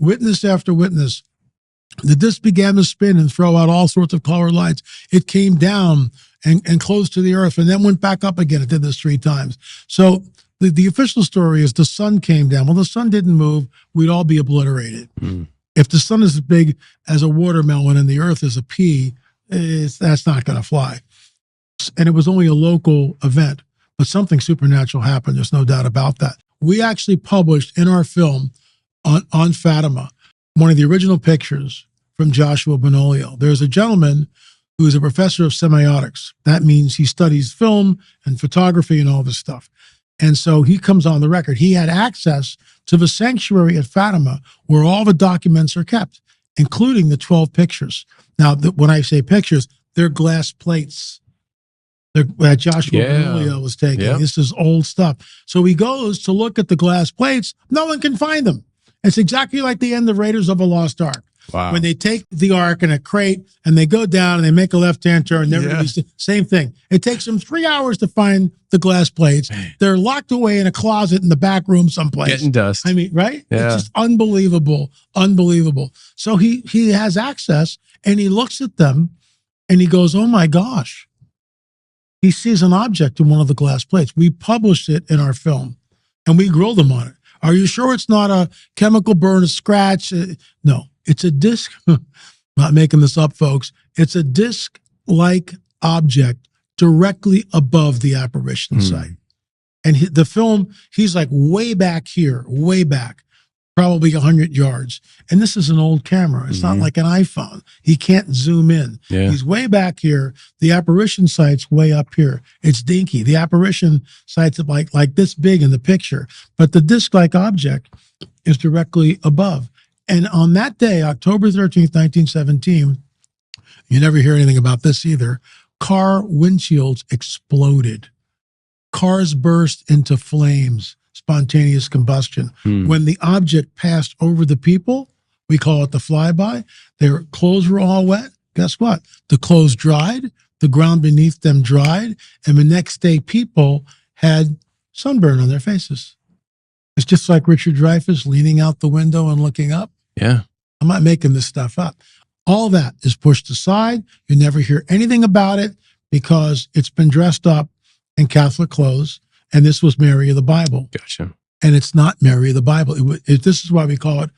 witness after witness. The disc began to spin and throw out all sorts of colored lights. It came down and close to the earth and then went back up again. It did this 3 times. So the official story is the sun came down. Well, the sun didn't move. We'd all be obliterated. If the sun is as big as a watermelon and the earth is a pea, that's not going to fly. And it was only a local event, but something supernatural happened. There's no doubt about that. We actually published in our film on Fatima one of the original pictures from Joshua Benolio. There's a gentleman who is a professor of semiotics. That means he studies film and photography and all this stuff. And so he comes on the record. He had access to the sanctuary at Fatima where all the documents are kept, including the 12 pictures. Now, when I say pictures, they're glass plates that Joshua Benolio was taking. Yep. This is old stuff. So he goes to look at the glass plates. No one can find them. It's exactly like the end of Raiders of the Lost Ark. Wow. When they take the ark in a crate and they go down and they make a left-hand turn, same thing. It takes them 3 hours to find the glass plates. They're locked away in a closet in the back room someplace. Getting dust. I mean, right? Yeah. It's just unbelievable. So he has access and he looks at them and he goes, oh my gosh. He sees an object in one of the glass plates. We published it in our film and we grilled him on it. Are you sure it's not a chemical burn, a scratch? No, it's a disc. Not making this up, folks. It's a disc-like object directly above the apparition site. And the film, he's like way back here, way back, probably 100 yards. And this is an old camera. It's not like an iPhone. He can't zoom in. Yeah. He's way back here. The apparition site's way up here. It's dinky. The apparition site's like this big in the picture, but the disc-like object is directly above. And on that day, October 13th, 1917, you never hear anything about this either, car windshields exploded. Cars burst into flames. Spontaneous combustion. When the object passed over the people, we call it the flyby, their clothes were all wet. Guess what? The clothes dried, the ground beneath them dried, and the next day people had sunburn on their faces. It's just like Richard Dreyfuss leaning out the window and looking up. Yeah. I'm not making this stuff up. All that is pushed aside. You never hear anything about it because it's been dressed up in Catholic clothes. And this was Mary of the Bible. Gotcha. And it's not Mary of the Bible. This is why we call it,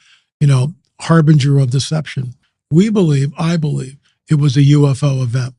harbinger of deception. I believe, it was a UFO event.